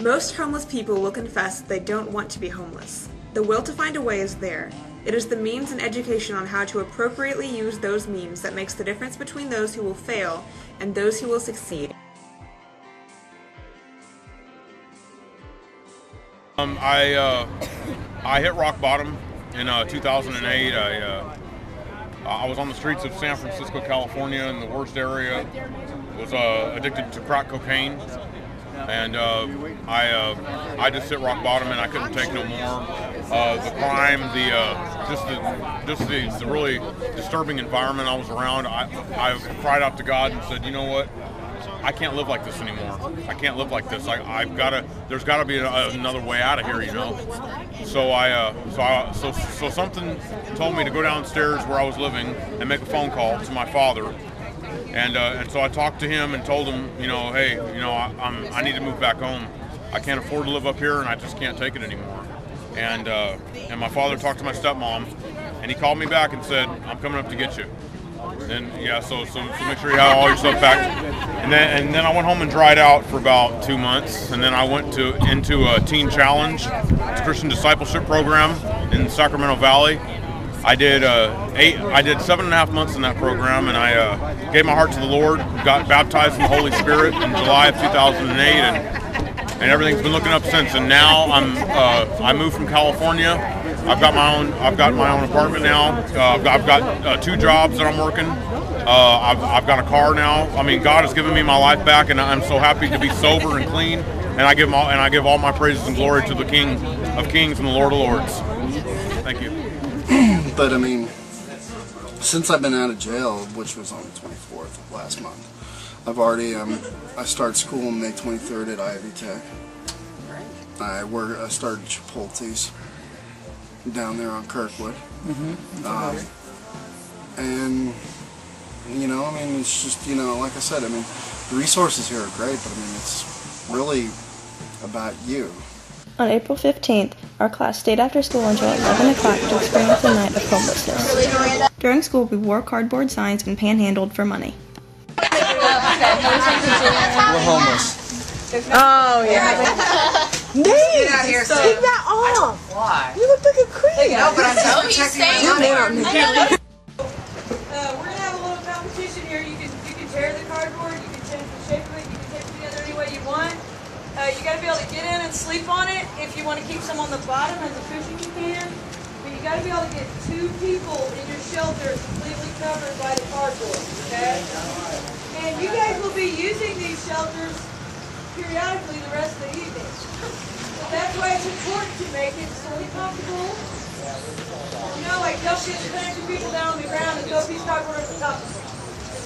Most homeless people will confess that they don't want to be homeless. The will to find a way is there. It is the means and education on how to appropriately use those means that makes the difference between those who will fail and those who will succeed. I hit rock bottom in 2008. I was on the streets of San Francisco, California, in the worst area. Was addicted to crack cocaine, and I just hit rock bottom, and I couldn't take no more. The crime, the really disturbing environment I was around. I cried out to God and said, you know what? I can't live like this anymore. I can't live like this. There's got to be another way out of here, you know. So something told me to go downstairs where I was living and make a phone call to my father. And so I talked to him and told him, you know, hey, you know, I need to move back home. I can't afford to live up here, and I just can't take it anymore. And my father talked to my stepmom, and he called me back and said, I'm coming up to get you. And yeah, so make sure you have all your stuff back. And then I went home and dried out for about 2 months, and then I went into a Teen Challenge, it's a Christian discipleship program in Sacramento Valley. I did 7.5 months in that program, and I gave my heart to the Lord, got baptized in the Holy Spirit in July of 2008, and everything's been looking up since. And now I moved from California. I've got my own apartment now. I've got 2 jobs that I'm working. I've got a car now. I mean, God has given me my life back, and I'm so happy to be sober and clean. And I give all my praises and glory to the King of Kings and the Lord of Lords. Thank you. But I mean, since I've been out of jail, which was on the 24th of last month, I've already I start school on May 23rd at Ivy Tech. I started Chipotle's down there on Kirkwood. And you know, I mean, it's just, you know, like I said, I mean, the resources here are great, but I mean, it's really about you. On April 15th, our class stayed after school until 11 o'clock to experience a night of homelessness. During school, we wore cardboard signs and panhandled for money. We're homeless. Oh, yeah. Nate, take that off. Why? You look like a creep. No, but I'm just protecting my money. We're going to have a little competition here. You can tear the cardboard, you can change the shape of it, you can tape it together any way you want. You got to be able to get in and sleep on it. If you want to keep some on the bottom as a cushion, you can. But you got to be able to get 2 people in your shelter completely covered by the cardboard, okay? And you guys will be using these shelters periodically the rest of the evening. So that's why it's important to make it fully comfortable. You know, like don't get 2 people down on the ground and throw a piece of cardboard at the top of them.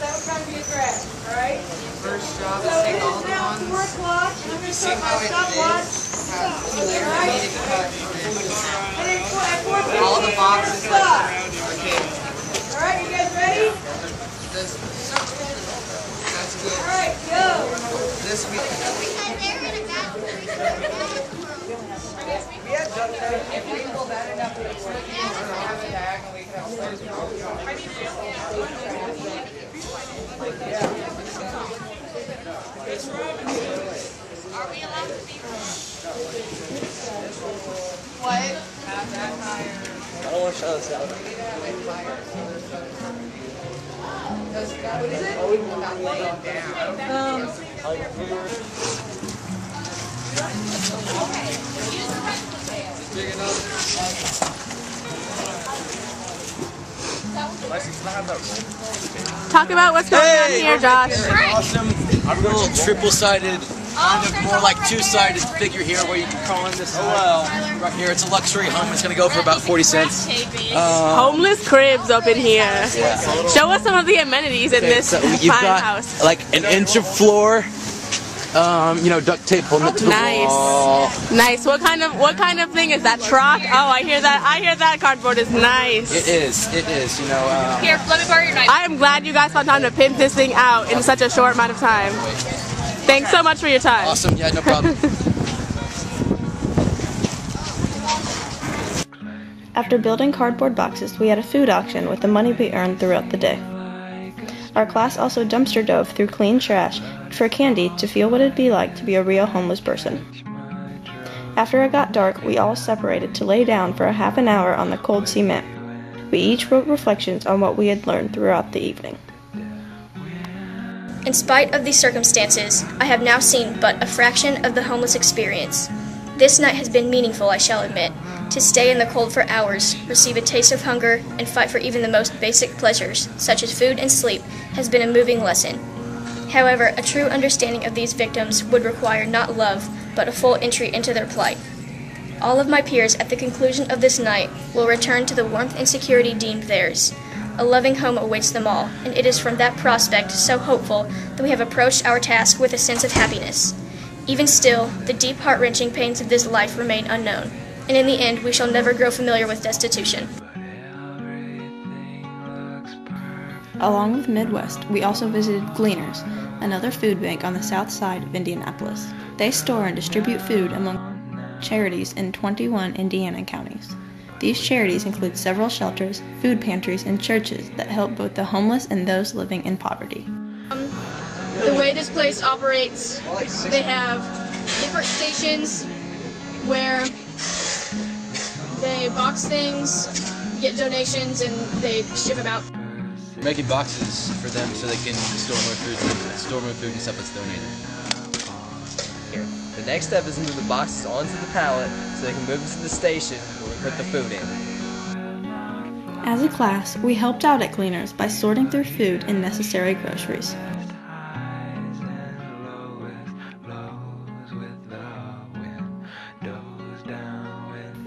That would kind of be a drag, all right? First job So it is now 4 o'clock, and I'm going to start my stopwatch. All right? And then at 4:15, all the boxes stop. Okay. All right, you guys ready? That's good. All right, go. This week. If we pull that enough, we can have a diagonal, we can have a place. Are we allowed to be What? Have that higher. I don't want to show this out. What is it? Not laying down. Big enough. Talk about what's going on here, Josh. Awesome. I'm going to triple-sided, kind of more like 2-sided figure here where you can call in this. Right here, it's a luxury home. It's going to go for about 40 cents. Homeless cribs up in here. Yeah. Show us some of the amenities in this You've fine got house. like an inch of floor. You know, duct tape holding it to the wall. Nice. What kind of thing is that? Truck? Oh, I hear that cardboard is nice. It is, you know. Here, let me borrow your knife. I am glad you guys found time to pimp this thing out in such a short amount of time. Thanks so much for your time. Awesome, yeah, no problem. After building cardboard boxes, we had a food auction with the money we earned throughout the day. Our class also dumpster dove through clean trash for candy to feel what it'd be like to be a real homeless person. After it got dark, we all separated to lay down for a half an hour on the cold cement. We each wrote reflections on what we had learned throughout the evening. In spite of these circumstances, I have now seen but a fraction of the homeless experience. This night has been meaningful, I shall admit. To stay in the cold for hours, receive a taste of hunger, and fight for even the most basic pleasures, such as food and sleep, has been a moving lesson. However, a true understanding of these victims would require not love, but a full entry into their plight. All of my peers at the conclusion of this night will return to the warmth and security deemed theirs. A loving home awaits them all, and it is from that prospect so hopeful that we have approached our task with a sense of happiness. Even still, the deep heart-wrenching pains of this life remain unknown, and in the end we shall never grow familiar with destitution. Along with Midwest, we also visited Gleaners, another food bank on the south side of Indianapolis. They store and distribute food among charities in 21 Indiana counties. These charities include several shelters, food pantries, and churches that help both the homeless and those living in poverty. The way this place operates, they have different stations where they box things, get donations, and they ship them out. We're making boxes for them so they can store more food and stuff that's donated. Here. The next step is to move the boxes onto the pallet so they can move them to the station where we put the food in. As a class, we helped out at Gleaners by sorting through food and necessary groceries.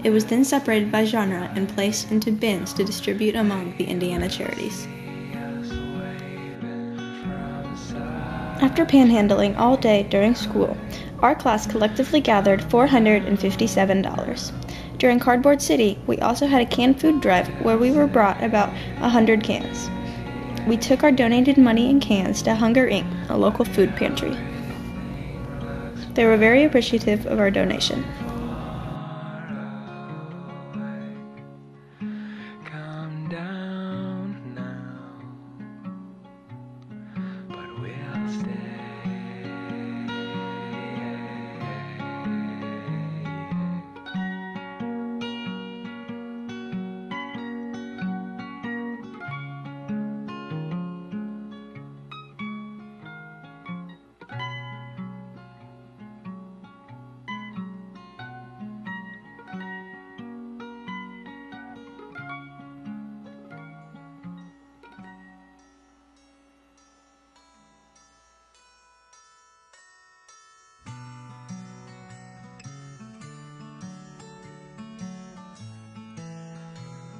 It was then separated by genre and placed into bins to distribute among the Indiana charities. After panhandling all day during school, our class collectively gathered $457. During Cardboard City, we also had a canned food drive where we were brought about 100 cans. We took our donated money and cans to Hunger Inc., a local food pantry. They were very appreciative of our donation.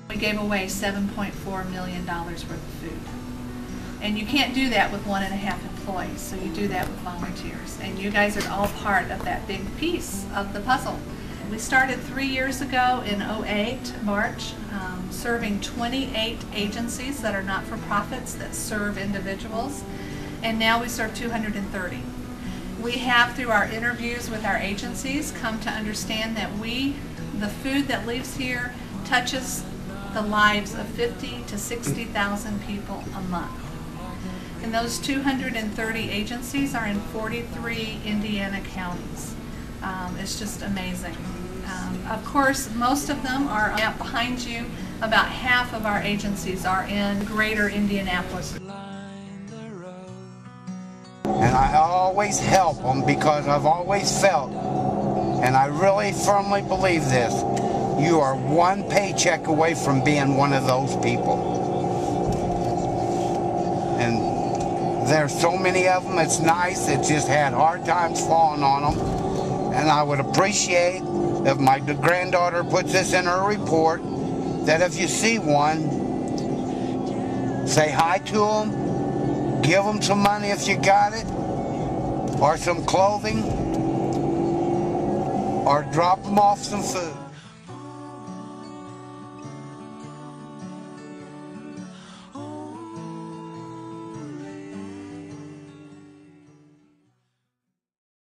We gave away $7.4 million worth of food. And you can't do that with 1.5 employees, so you do that with volunteers. And you guys are all part of that big piece of the puzzle. We started 3 years ago in 2008, March, serving 28 agencies that are not-for-profits that serve individuals. And now we serve 230. We have, through our interviews with our agencies, come to understand that the food that leaves here touches the lives of 50 to 60,000 people a month. And those 230 agencies are in 43 Indiana counties. It's just amazing. Of course, most of them are out behind you. About half of our agencies are in greater Indianapolis. And I always help them because I've always felt, and I really firmly believe this, you are one paycheck away from being one of those people. And there's so many of them, it's nice, it just had hard times falling on them. And I would appreciate if my granddaughter puts this in her report, that if you see one, say hi to them, give them some money if you got it, or some clothing, or drop them off some food.